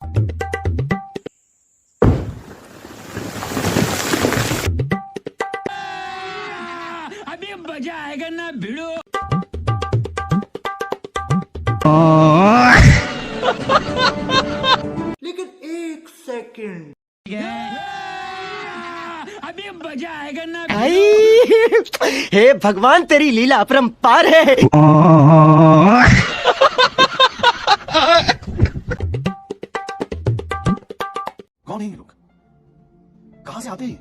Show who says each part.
Speaker 1: अभी मजा आएगा ना भिड़ो।
Speaker 2: लेकिन एक सेकंड,
Speaker 1: अभी मजा आएगा ना।
Speaker 3: हे भगवान, तेरी लीला अपरंपार है।
Speaker 2: कौन है ये लोग? कहां से आते हैं?